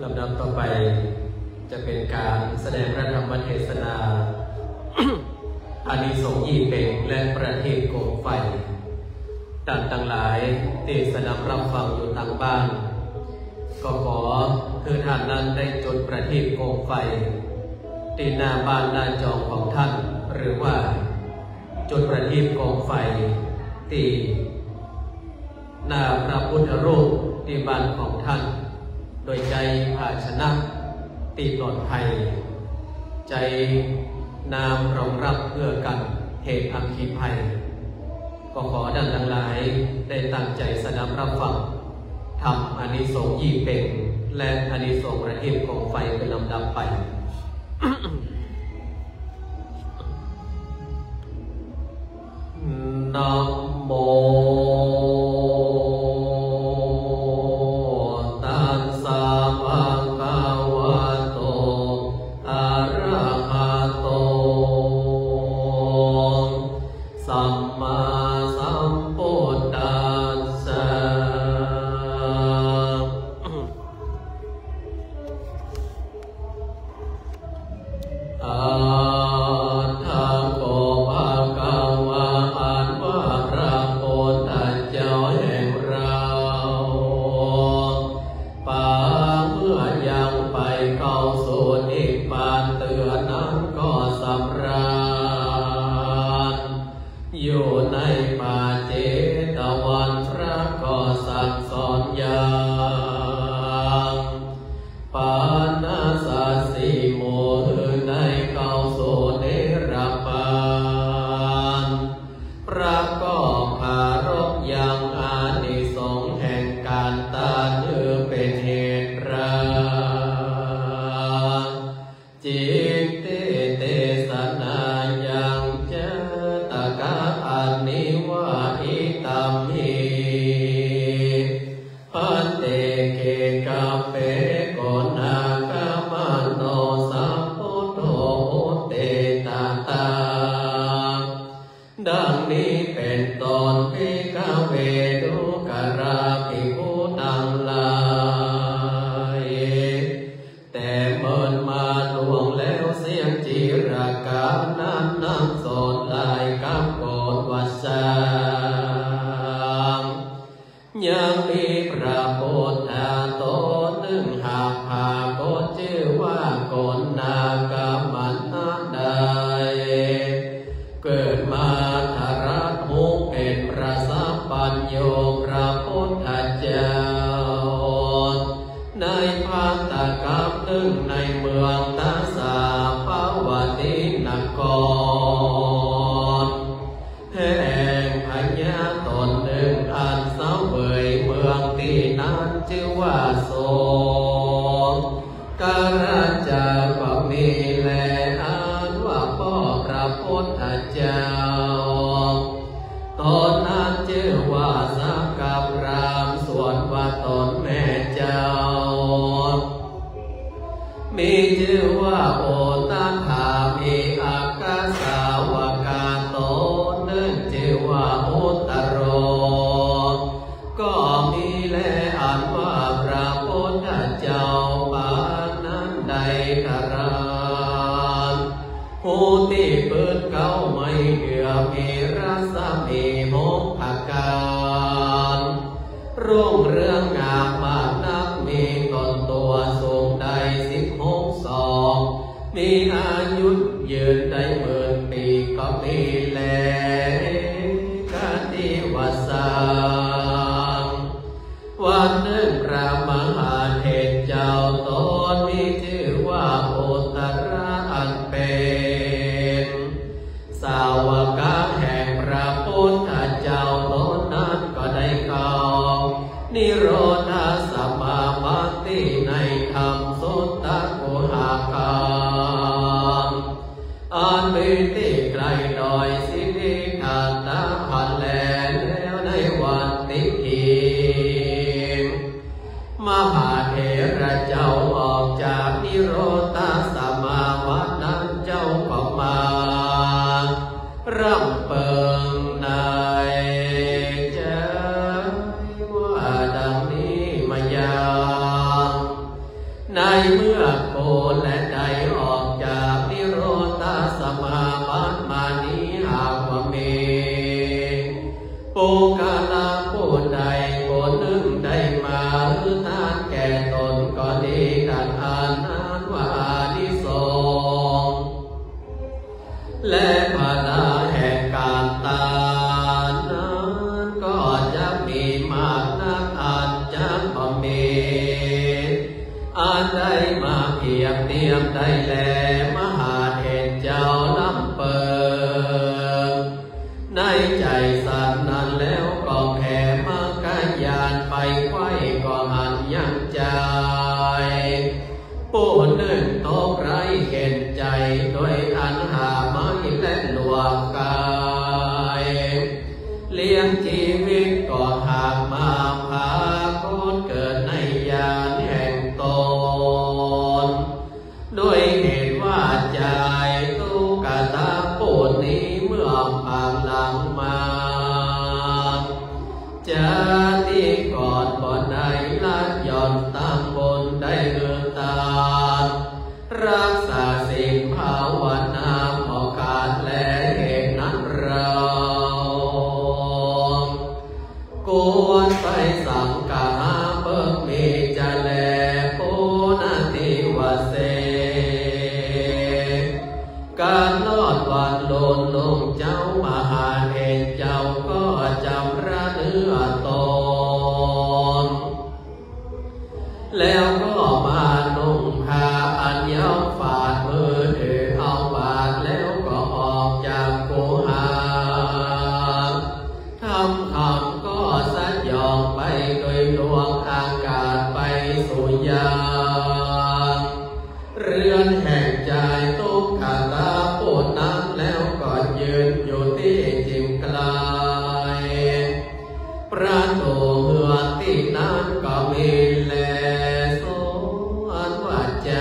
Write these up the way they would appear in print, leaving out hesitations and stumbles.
ลำดับต่อไปจะเป็นการแสดงพระธรรมเทศนา อานิสงส์ยี่เป่งและประทีปโคมไฟท่านทั้งหลายที่สดับรับฟังอยู่ทางบ้านก็ขอคือท่านนั้นได้จุดประทีปโคมไฟที่หน้าบ้านหน้าจอของท่านหรือว่าจุดประทีปโคมไฟที่หน้าพระพุทธรูปที่บ้านของท่านโดยใจภาชนะที่ปลอดภัยใจน้ำรองรับเพื่อกันเหตุอัคคีภัยก็ขอท่านทั้งหลายได้ตั้งใจสดับรับฟังทำอานิสงส์ยี่เป่งและอานิสงส์ประทีปโคมไฟเป็นลำดับไป นะโมตัสสะภะคะวะโตอะระหะโตสัมมาสัมพุทธัสสะอยู่ในป่าเจตวันพระก็สั่งสอนอย่างปานาสสีโมหือในเข้าสู่เนรปานพระก็ภารกยังอานิสงส์แห่งการตาเนื้อเป็นเหตุราจิตเตสนายังเจตกะอันนิวาหิตัมหิพันเตเกกะเปโกนาคามโนสัมพุทโธเตตาตาดังนี้เป็นตอนภิกขเวทุกราภิกขุทั้งหลายแต่เมินมาล่วงแล้วเสียงจิรกานั้นนั่งสอนลายกับโกฏวัสสะยังมีพระพุทธตนหนึ่งหากพาโกฏชื่อว่าโกฏนากามันได้เกิดมาทารัตมุเป็นพระสัพพัญโยพระพุทธเจ้าในพันตกับหนึ่งในเมืองตาสาภาวตินครแห่งพญาตนหนึ่งอันเสวยเมืองที่นั้นชื่อว่าโสการาจาก็มีแลอันว่าพ่อพระพุทธเจ้าตนนั้นชื่อว่าสักกพรามส่วนว่าตนแม่เจ้ามีชื่อว่าโอตันถามีอากาสาวกาโตนึ่งชื่อว่าอุตโรก็มีแลอันว่าพระพุทธเจ้าปานนั้นใดกรานผู้ที่เปิดเก้าไม่เหลือมีรัศมีหกประการรุ่งเรืองงามมากนักมีต้นตัวสูงได้16 ศอกมีอายุยืนได้10,000 ปีก็มีแลกติวสังวันหนึ่งพระมหาเถรเจ้าตนมีชื่อว่าโอตระอันเป็นสาวกแห่งพระพุทธเจ้าตนนั้นก็ได้เข้านิโรธสมาบัติในธรรมสุตตะกุหาคามอันเป็นที่ไกลโดยสิทธิขาตาพันแลแล้วในวันติทีมหาเถระเจ้าออกจากนิโรธสมาบัตินั้นเจ้าก็มาร่ำเปิงในใจว่าดังนี้มายังใน ปุกาลาผู้ใดผู้หนึ่งได้มาหรือทานแก่ตนก็ดีดังอ่านว่าอานิสงส์และพลาแห่งการตานนั้นก็จะมีมากนักอันจะบ่มีอันได้มาเพียงเทียมได้แลมหาเถรเจ้าลำเปิงในใจสันนั้นแล้วก็แผ่มากายานไปไว้ก็หันยังใจผู้หนึ่งตกไร้เห็นใจโดยอันหาไม่และหลวงกายเลี้ยงชีวิตก็หากมาพาคนเกิดในญาณแห่งตนด้วยเหตุว่าใจตุกตาผู้นี้เมื่อผ่านหลังมาจะที่ก่อนบ่ได้ละย่อนตั้งบนได้เลือตารักษาศีลภาวนาพอขาดและเหตุนั้นเราควรไปสังฆาเบิกมีจะแลปุณติวเสการลอดวันโลนลงเจ้ามหาเถรเจ้าก็จำระเนื้อตนแล้วก็มานุ่งผ้าอันยาวฝาดมือถือเอาบาทแล้วก็ออกจากกุหาทำคำก็สัญญองไปโดยดวงอากาศไปสู่ยามเรือนแห่งใจตุกขตาผู้นั้นแล้วก็ยืนอยู่ที่จิมกลายประตูเหือที่นั้นก็มีแลสวนว่าใจ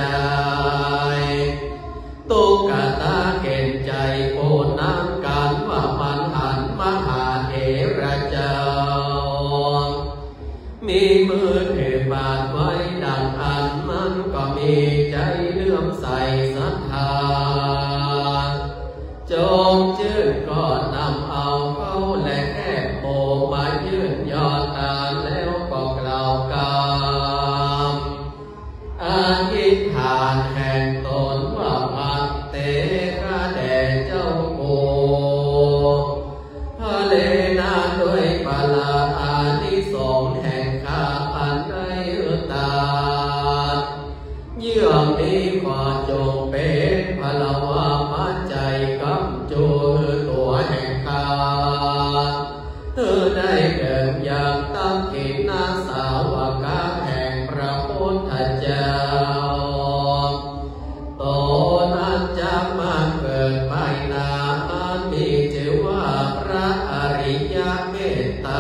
ตุกขตาเห็นใจผู้นั้นกันว่ามันหันมหาเถระเจ้ามีมือถือบาทไว้ดังอันมันก็มีใจเลื่อมใสศรัทธาจงชื่นก็นำเอาเขาและแค่โผมายื่นยอดตาแล้วก็กล่าวกามอธิษฐานแห่งตนว่าพันเตฆะแด่เจ้ากูพระเลนาด้วยบาลาอานิสงส์แห่งข้าอันได้ตาเยื่อมีขอจงเป็นพลวามัจใจกำจูตัวแห่งข้าเธอได้เดินอย่างตั้งกิจนาสาวกาแห่งพระพุทธเจ้าตนอันจะมาเกิดภายหน้าอันมีชื่อว่าพระอริยเมตไตร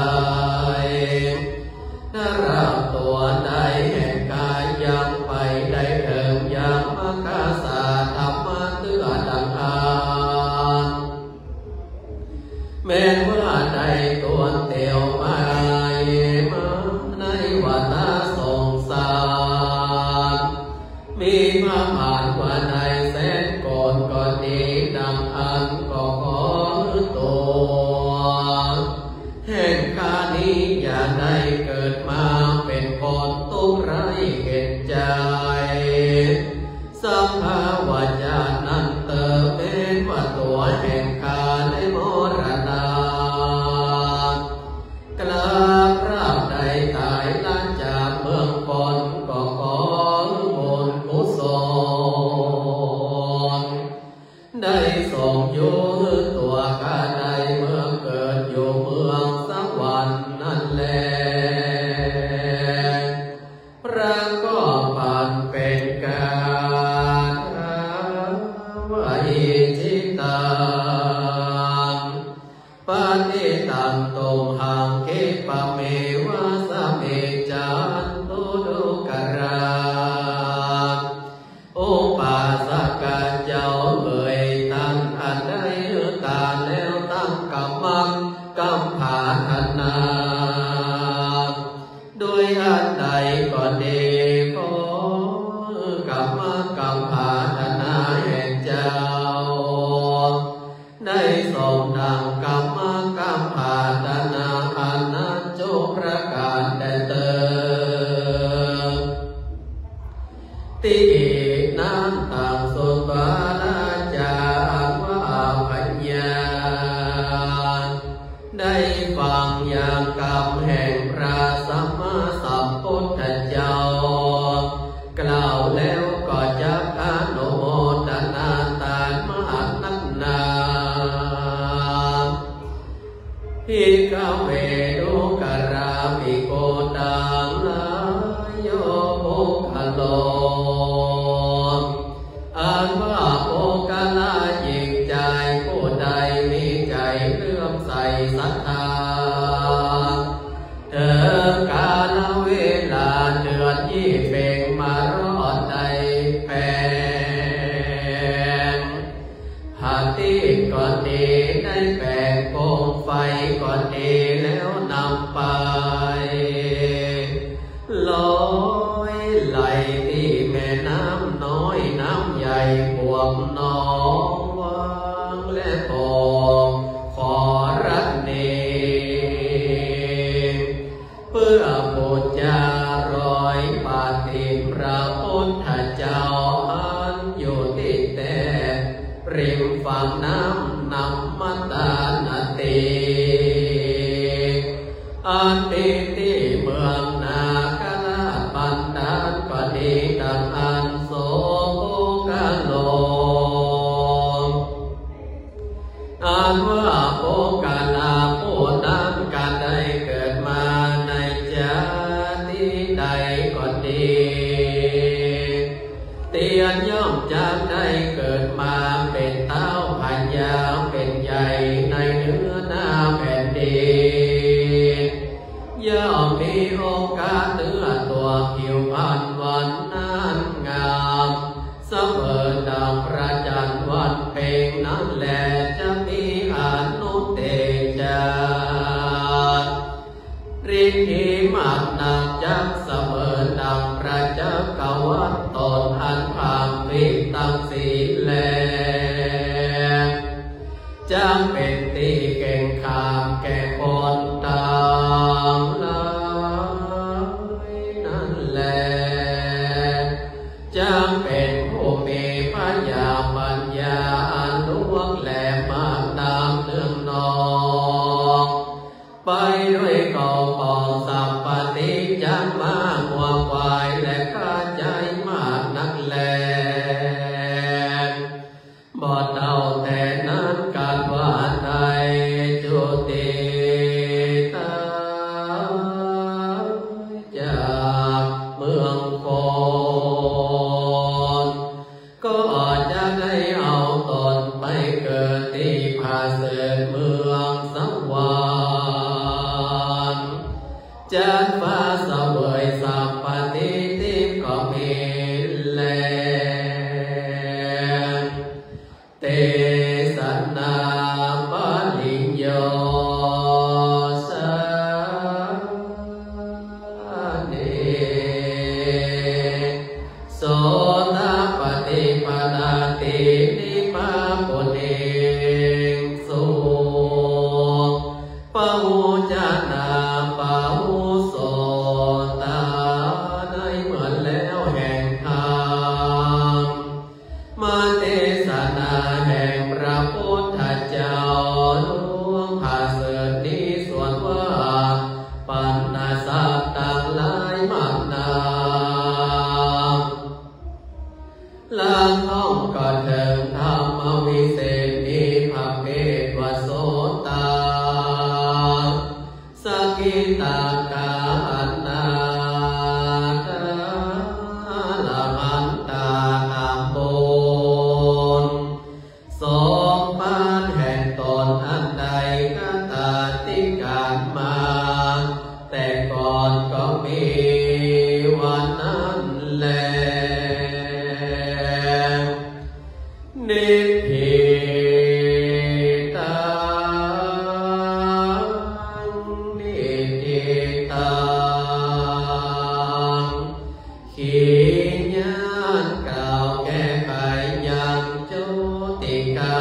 ถ้าเราตัวใดแห่งกายยังไปได้เถิงยังมกาสาธรรมะเตือดังอานแม้ว่าใดตัวเตียวมาในวัฏสงสารมีมาผ่านวันใดแสนก่อนก็ดีดังอันก็ขอตัวแห่งกานี้อย่าได้เกิดมาเป็นคนทุกข์ไร้เห็นใจสัมภาวะญาณนั้นเติมเป็นว่าตัวแห่งกาในมรณะกลาบราบใดตายล้านจากเมืองฝนก็ขอบุญกุศลได้ส่งอยู่ตัวข้าใดเมื่อเกิดอยู่เมืองสวรรค์นั่นแลพระก็ปันเป็นกาวิจิตังปฏิตังตุมหังคิปะเมวะสะเมจันตุดุกราอุปาสกเจ้าเอ่ยตั้งอันใดตาแล้วตั้งกำมังกำผาธนาด้วยอันใดก็ดีขอกำมังกำผาธนาแห่งเจ้าได้ทรงดังกำมังกำผาธนา ได้ฟังอย่างคำแห่งพระสัมมาสัมพุทธเจ้ากล่าวแล้วก็จะอนุโมทนาตานมากนักหนาภิกขเวดุกราภิกขุตังลายโยปุคโลอันว่าปุคละหญิงใจผู้ใดมีใจเลื่อมใสศรัทธาถึงกาลเวลาเดือนยี่เพ็งมารอดใดแผ่หาที่ก่อนดีได้แบ่งโคมไฟก่อนดีแล้วนำไปลอยไหลที่แม่น้ำน้อยน้ำใหญ่บวกน้องวางและโป่งขอรัตเนเพื่อบูชารอยปาฏิพระพุทธเจ้าอันอยู่ที่แต่ริมฝั่งน้ำนำมาตานาตีอันเป็นที่เมืองนาคราชบันดาลก็ดีดังอันโสกาโลอันว่าโอกาลาผู้นั้นการได้เกิดมาในชาติใดก็ดีเตียนย่อมจะได้เกิดมาเป็นเท้าพญาเป็นใหญ่ในเนื้อหน้าแผ่นดินย่อมมีโอกาสเนื้อตัวผิวพรรณวันนั้นงามเสมอดังพระจันทร์วันเพ็ญนั้นแลจะมีอนุเตจาฤทธิมากนักจักเสมอดังพระเจ้ากวัตตนอันพามวิตังสีแลจำเป็นที่เก่งขามแก่คนต่างหลายนั่นแลจำเป็นผู้มีพญาปัญญาอันล่วงแหลมมากตามเรื่องนองไปด้วยกองกองสัมปติจันมากกว่าควายและข้าใจมากนักแลบ่เท่าแต่นั้นการว่าใดจุติตายจากเมืองโคนก็จะได้เอาตนไปเกิดที่ผาเสดเมืองสวรรค์จันฟ้าเสวยสัมปติทิพย์ก็มีแลเตสันนาปาลิญโยสาเนโสตปฏิปดาตินิพาปุเนสุปหุจานาปหุโสตาได้เหมือนแล้วแห่งธรรมมาเทศนาแห่งพระพุทธเจ้าล่วงผาเสดนี้ส่วนว่าปัญญาสัตว์ต่างหลายมากนาลางท้องก็ถึงธรรมวิเศษมีพระเมตวโสตาสกิตากาอันนาตาละมันตาอัมโบนสองปานแห่งตนอันใดก็ตาติการมาแต่ก่อนก็มีวันนั้นแลนิพพิตังนิทิตังขีญานกล่าวแก้ไขยังจุติกา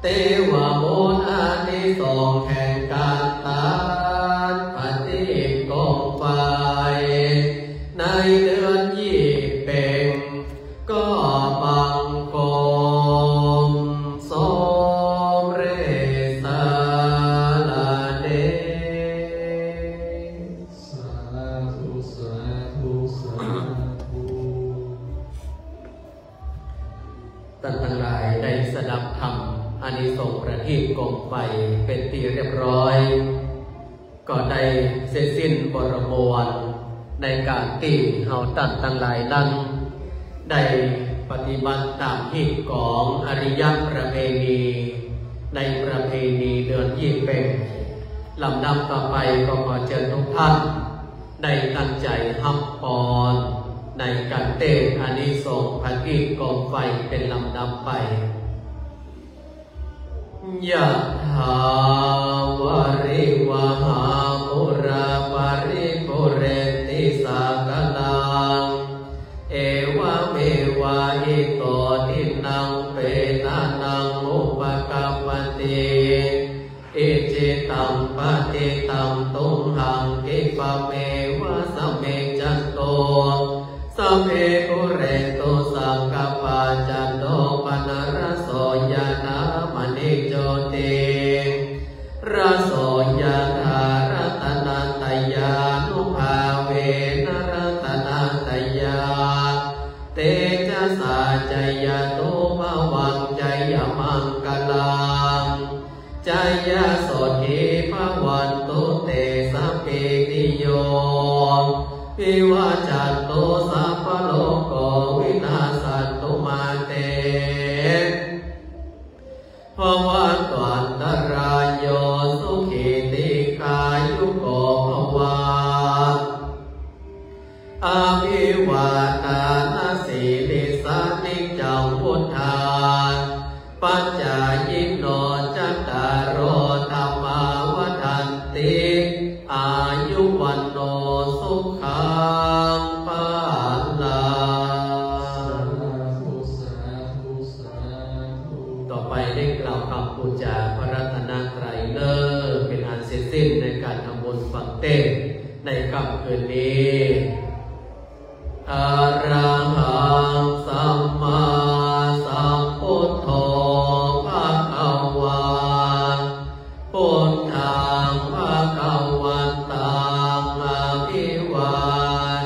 เทวบุญอานิสงส์แห่งกา เป็นที่เรียบร้อยก็ได้เสร็จสิ้นบรมวลในการที่เฮาตั้งทั้งหลายนั้นได้ปฏิบัติตามหิตของอริยประเพณีในประเพณีเดือนยี่เป็งลำดับต่อไปก็ขอเชิญทุกท่านได้ตั้งใจฮับพรในการเต้นอานิสงส์พระกิจกองไฟเป็นลำดับไปยะถาวาริวหาปุราปาริปุเรนติสากลังเอวะเมวะอิโตทินังเปตานังอุปกัปปติอิจิตังปฏิตังตุมหังกิปะเมวะสเมจันโตสัมเภปุเรตุสังกปาจันโตปนะระโสยนามณิโจติระโสยธารัตนัตยานุภาเวนรัตนัตยาเตจสสาจยตุภวังจยมังคลังจยโสทิภวันตุเตสัพพิติโยวิวัจจันตุสัพพโลกโกวินาสันตุมาเตภวันตวันตรายโยสุขิติกายุโกภวะอาภิวาทานาสีลิสานิจังพุทธาปัญจายิโนจัตตารโอธรรมาวัฏันติอายุวันโนสุขังปาลังต่อไปได้กล่าวคำบูชาพระรัตนตรัยเลิศเป็นอันเสร็จสิ้นในการทำบุญฟังเต้นในค่ำคืนนี้อะระหังสัมมาสัมพุทโธภะคะวาพุทธังภะคะวันตังอะภิวา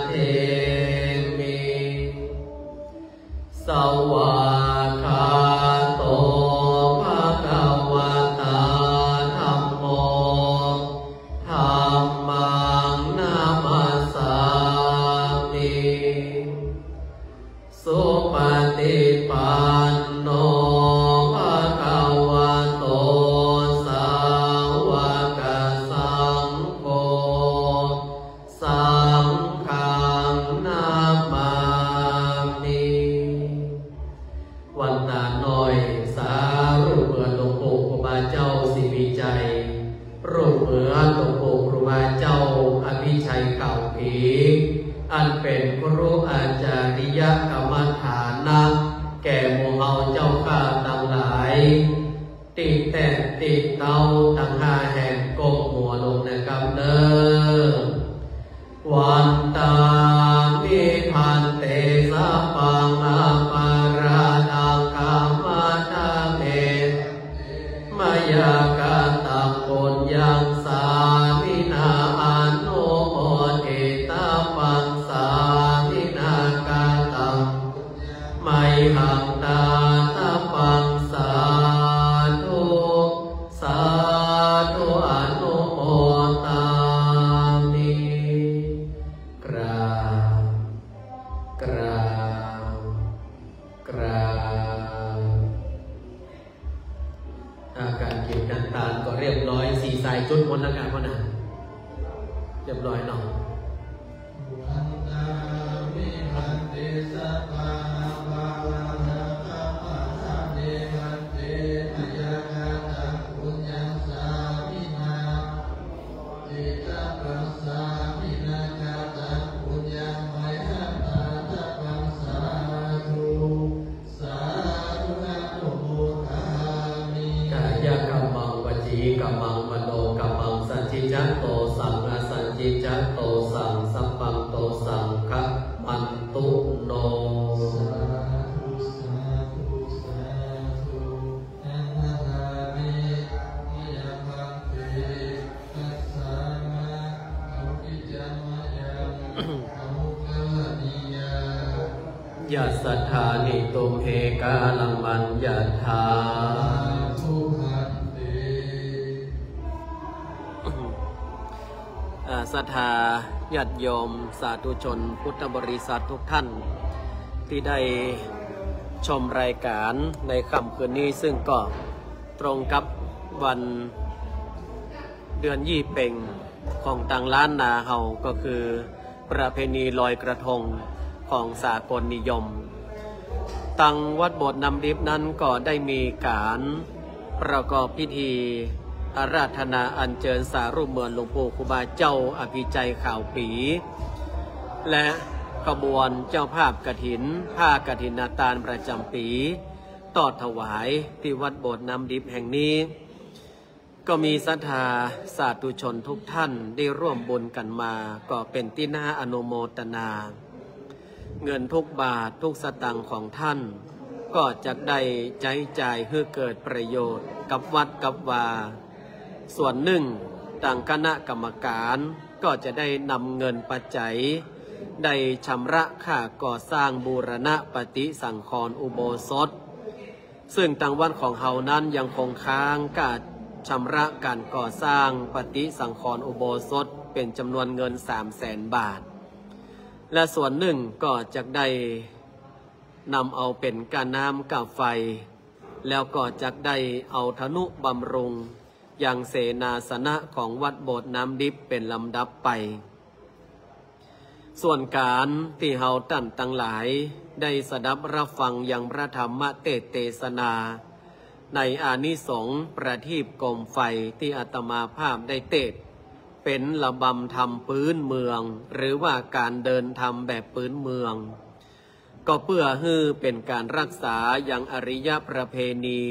เทมิสวากขาโตภะคะวะตาธัมโมธัมมังนามัสสามิสุปฏิปันโนภะคะวะโตสาวกสังโฆสังฆังนามามิวันตาน้อยสารูปเหมือนหลวงปู่ครูบาเจ้าสิริชัยรูปเหมือนหลวงปู่ครูบาเจ้าอภิชัยเก่าผีอันเป็นครูอาจาริยกรรมฐานะแก่หมู่เฮาเจ้าข้าทั้งหลายติดแต่ติดเตาทั้งห้าแห่งก้มหัวลงในกำเนิดวันตามิพันเตสัพพังอาปาราทังคามาตาเมมายากาตังปุญญังสามินาอนุโมทิตาปังสามินากาตังไมหังตาตาปังสาธุสาธุอนุโมทามิกราบกราบกราบอาการเก็บกันตาลก็เรียบร้อยสีสายจุดหมดแล้วกันพ่อนะเรียบร้อยเนาะกัมมังมโนกัมมังสัจจิจัตโตสังอาสัจจิจัตโตสังสัพพังโตสังฆมันตุโนยัสสัทธานิตุมเอกาลังมัญญาธา ศรัทธาญาติโยมสาธุชนพุทธบริษัททุกท่านที่ได้ชมรายการในค่ำคืนนี้ซึ่งก็ตรงกับวันเดือนยี่เป่งของต่างล้านนาเฮาก็คือประเพณีลอยกระทงของสากลนิยมตังวัดโบสถ์น้ำดิบนั้นก็ได้มีการประกอบพิธีอาราธนาอัญเชิญสารูปเหมือนหลวงปู่ครูบาเจ้าอภิชัยข่าวปีและขบวนเจ้าภาพกฐินผ้ากฐินนาตาลประจำปีตอดถวายที่วัดโบสถ์น้ำดิบแห่งนี้ก็มีศรัทธาสาธุชนทุกท่านได้ร่วมบุญกันมาก็เป็นที่น่าอนุโมทนาเงินทุกบาททุกสตางค์ของท่านก็จะได้ใช้จ่ายเพื่อเกิดประโยชน์กับวัดกับวาส่วนหนึ่งทางคณะกรรมการก็จะได้นำเงินปัจจัยได้ชำระค่าก่อสร้างบูรณะปฏิสังขรณ์อุโบสถซึ่งทางวัดของเฮานั้นยังคงค้างการชำระการก่อสร้างปฏิสังขรณ์อุโบสถเป็นจำนวนเงิน 300,000 บาทและส่วนหนึ่งก็จะได้นำเอาเป็นการน้ำกับไฟแล้วก็จะได้เอาธนุบำรุงอย่างเสนาสนะของวัดโบสถ์น้ำดิบเป็นลำดับไปส่วนการที่เฮาท่านทั้งหลายได้สดับรับฟังอย่างพระธรรมเทศนาในอานิสงส์ประทีปโคมไฟที่อาตมาภาพได้เทศเป็นระบำธรรมพื้นเมืองหรือว่าการเดินธรรมแบบพื้นเมืองก็เพื่อให้เป็นการรักษาอย่างอริยประเพณี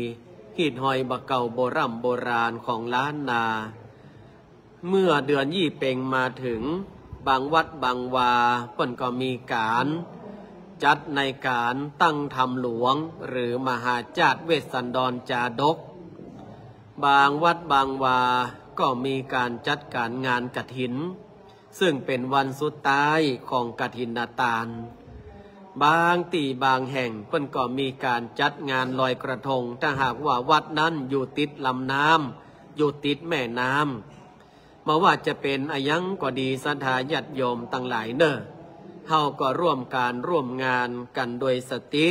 หีดหอยบะเก่าโบราณของล้านนาเมื่อเดือนยี่เป่งมาถึงบางวัดบางวาเพิ่นก็มีการจัดในการตั้งธรรมหลวงหรือมหาจาตุเวสสันดรจาดกบางวัดบางวาก็มีการจัดการงานกฐินซึ่งเป็นวันสุดท้ายของกฐินนาตาลบางที่บางแห่งเพิ่นก็มีการจัดงานลอยกระทงถ้าหากว่าวัดนั้นอยู่ติดลำน้ำอยู่ติดแม่น้ำมาว่าจะเป็นอายังก็ดีศรัทธาญาติโยมตั้งหลายเนอะเฮาก็ร่วมงานกันโดยสติ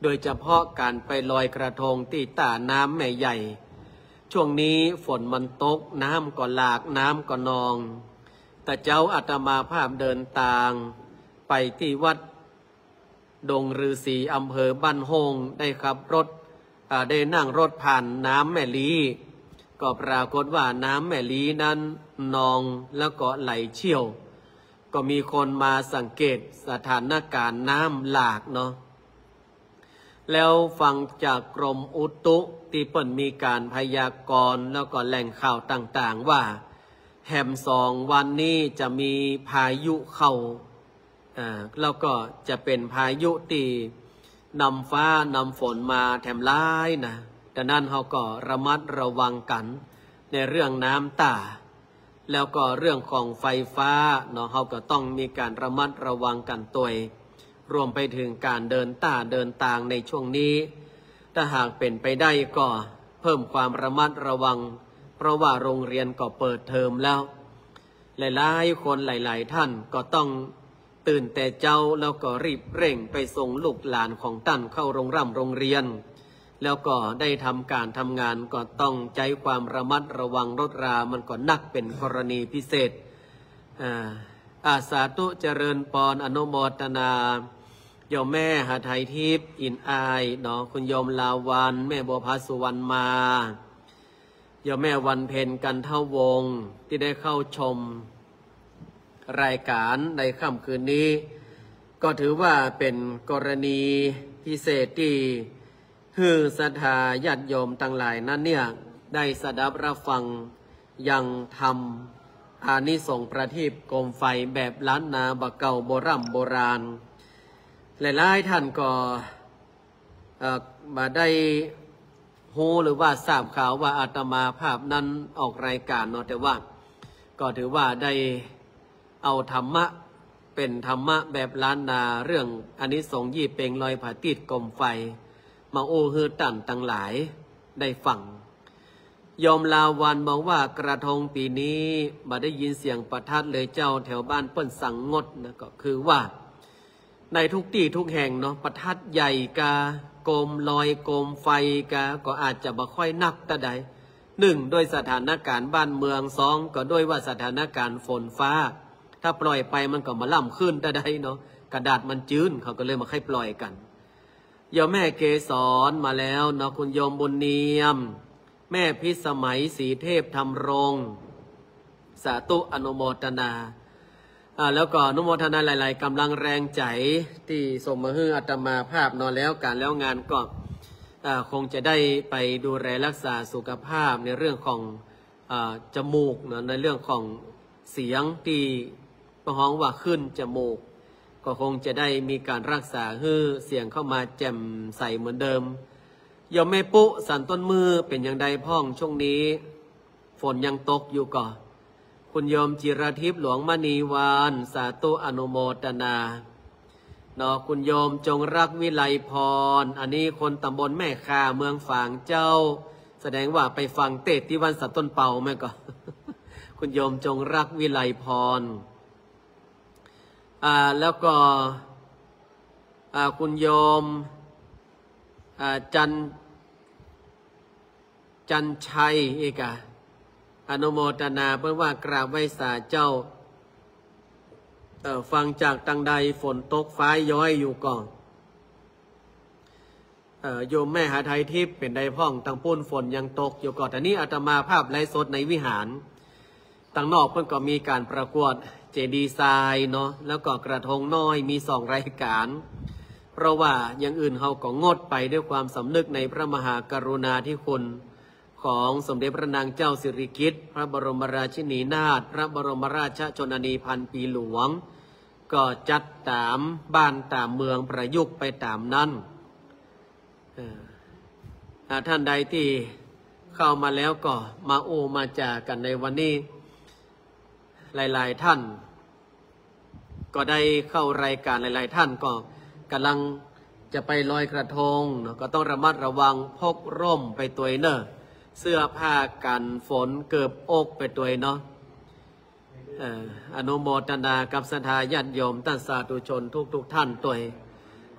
โดยเฉพาะการไปลอยกระทงที่ตาน้ำแม่ใหญ่ช่วงนี้ฝนมันตกน้ำก็หลากน้ำก็นองแต่เจ้าอาตมาภาพเดินทางไปที่วัดดงฤาษีอำเภอบ้านโฮงได้ขับรถได้นั่งรถผ่านน้ำแม่ลีก็ปรากฏว่าน้ำแม่ลีนั้นนองแล้วก็ไหลเชี่ยวก็มีคนมาสังเกตสถานการณ์น้ำหลากเนาะแล้วฟังจากกรมอุตุที่เปิ่นมีการพยากรณ์แล้วก็แหล่งข่าวต่างๆว่าแหม2 วันนี้จะมีพายุเข้าแล้วก็จะเป็นพายุที่นำฟ้านำฝนมาแถมร้ายนะดังนั้นเขาก็ระมัดระวังกันในเรื่องน้ำตาแล้วก็เรื่องของไฟฟ้าเนาะเขาก็ต้องมีการระมัดระวังกันตัวรวมไปถึงการเดินทางในช่วงนี้ถ้าหากเป็นไปได้ก็เพิ่มความระมัดระวังเพราะว่าโรงเรียนก็เปิดเทอมแล้วหลายๆคนหลายๆท่านก็ต้องตื่นแต่เจ้าแล้วก็รีบเร่งไปส่งลูกหลานของท่านเข้าโรงเรียนแล้วก็ได้ทำการทำงานก็ต้องใจความระมัดระวังรถรามันก็นักเป็นกรณีพิเศษอาสาธุเจริญปอนอนุโมทนาโยมแม่หาไทยทิพย์อินอายเนาะคุณโยมลาวันแม่บัวพาสุวรรณมาโยมแม่วันเพ็ญกันเท่าวงที่ได้เข้าชมรายการในค่ำคืนนี้ก็ถือว่าเป็นกรณีพิเศษที่คือศรัทธาญาติโยมทั้งหลายนั้นเนี่ยได้สดับรับฟังยังทำอานิสงส์ประทีปโคมไฟแบบล้านนาบะเก่าโบราณหลายๆท่านก็มาได้ฮู้หรือว่าทราบข่าวว่าอาตมาภาพนั้นออกรายการเนาะแต่ว่าก็ถือว่าได้เอาธรรมะเป็นธรรมะแบบล้านนาเรื่องอานิสงส์ยี่เป่งลอยผาติดโคมไฟมาโอ้ฮือตันทั้งหลายได้ฟัง ยอมลาวันบอกว่ากระทงปีนี้มาได้ยินเสียงประทัดเลยเจ้าแถวบ้านเปิ้นสั่งงดนะก็คือว่าในทุกที่ทุกแห่งเนาะประทัดใหญ่กาโกมลอยโกมไฟกาก็อาจจะบ่ค่อยนักแต่ใดหนึ่งด้วยสถานการณ์บ้านเมืองสองก็ด้วยว่าสถานการณ์ฝนฟ้าถ้าปล่อยไปมันก็มาล่ำขึ้นแต่ใดเนาะกระดาษมันจื้นเขาก็เลยมาให้ปล่อยกันโยมแม่เกสรมาแล้วเนาะคุณโยมบุญเนียมแม่พิสมัยศรีเทพธรรมรงค์สาธุอนุโมทนาแล้วก็อนุโมทนาหลายๆกำลังแรงใจที่ส่งมาให้อาตมาภาพนอนแล้วการแล้วงานก็คงจะได้ไปดูแลรักษาสุขภาพในเรื่องของจมูกนะในเรื่องของเสียงที่ประห้องว่าขึ้นจมูกก็คงจะได้มีการรักษาให้เสียงเข้ามาแจ่มใสเหมือนเดิมโยมแม่ปุ๊สันต้นมือเป็นอย่างใดพ่องช่วงนี้ฝนยังตกอยู่ก่อคุณโยมจิรทิพย์หลวงมณีวานสาธุอนุโมทนาเนาะคุณโยมจงรักวิไลพรอันนี้คนตำบลแม่คาเมืองฝางเจ้าแสดงว่าไปฟังเทศน์ที่วันสัตต้นเป่าไหมก็ คุณโยมจงรักวิไลพรแล้วก็คุณโยมจันชัยเอกอนุโมทนาเพื่อว่ากราบไหว้สาเจ้าฟังจากตังใดฝนตกฟ้าย้อยอยู่ก่อนโยมแม่หาไทยทิพย์เป็นใดพ่องตังปุ้นฝนยังตกอยู่ก่อนแต่นี้อาตมาภาพไลฟ์สดในวิหารตังนอกเพิ่งก็มีการประกวดเจดีไซน์เนาะแล้วก็กระทงน้อยมี2 รายการเพราะว่าอย่างอื่นเขาก็งดไปด้วยความสำนึกในพระมหากรุณาธิคุณของสมเด็จพระนางเจ้าสิริกิติ์พระบรมราชินีนาถพระบรมราชชนนีพันปีหลวงก็จัดตามบ้านตามเมืองประยุกต์ไปตามนั้นท่านใดที่เข้ามาแล้วก็มามาจากันในวันนี้หลายๆท่านก็ได้เข้ารายการหลายๆท่านก็กำลังจะไปลอยกระทงก็ต้องระมัดระวังพกร่มไปตัวเนอะเสื้อผ้ากันฝนเกือบอกไปตัวเนาะอนุโมทนากับศรัทธาญาติโยมท่านสาธุชนทุกท่านตัว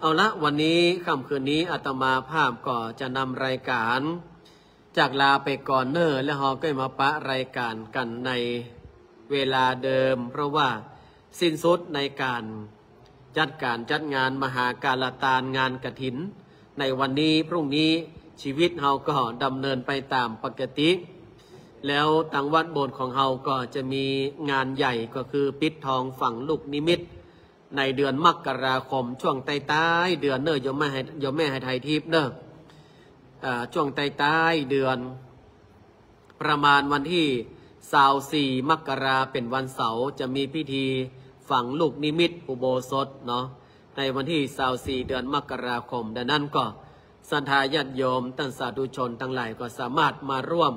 เอาละวันนี้ค่ำคืนนี้อาตมาภาพก็จะนำรายการจากลาไปก่อนเนอะแล้วเราก็มาปะรายการกันในเวลาเดิมเพราะว่าสิ้นสุดในการจัดงานมหาการตานงานกฐินในวันนี้พรุ่งนี้ชีวิตเฮาก็ดำเนินไปตามปกติแล้วทางวัดโบสถ์ของเฮาก็จะมีงานใหญ่ก็คือปิดทองฝังลูกนิมิตในเดือนมกราคมช่วงใต้ๆเดือนเนอะโยมแม่ให้ไทยทิพย์เนอะช่วงใต้ๆเดือนประมาณวันที่24 มกราเป็นวันเสาร์จะมีพิธีฝังลูกนิมิตอุโบสถเนาะในวันที่24 เดือนมกราคมดังนั้นก็ศรัทธาญาติโยมท่านสาธุชนทั้งหลายก็สามารถมาร่วม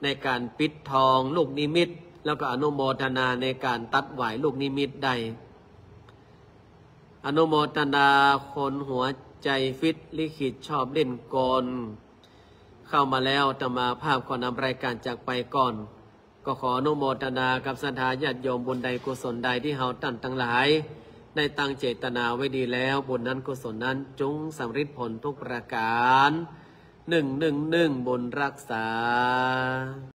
ในการปิดทองลูกนิมิตแล้วก็อนุโมทนาในการตัดไหวลูกนิมิตได้อนุโมทนาคนหัวใจฟิตลิขิตชอบเล่นกลเข้ามาแล้วอาตมาภาพขอนำรายการจากไปก่อนก็ขออนุโมทนากับศรัทธาญาติโยมบุญใดกุศลใดที่เฮาตั้งทั้งหลายได้ตั้งเจตนาไว้ดีแล้วบุญนั้นกุศลนั้นจงสำเร็จผลทุกประการ111บุญรักษา